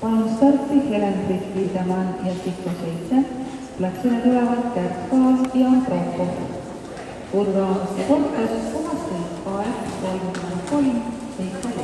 Palun starti Helen-Britt Vildemann ja Sikko 7. Platsile tulevad Kärt Kaas ja Prokop. Urva sportlas puhastel aeg 33-17.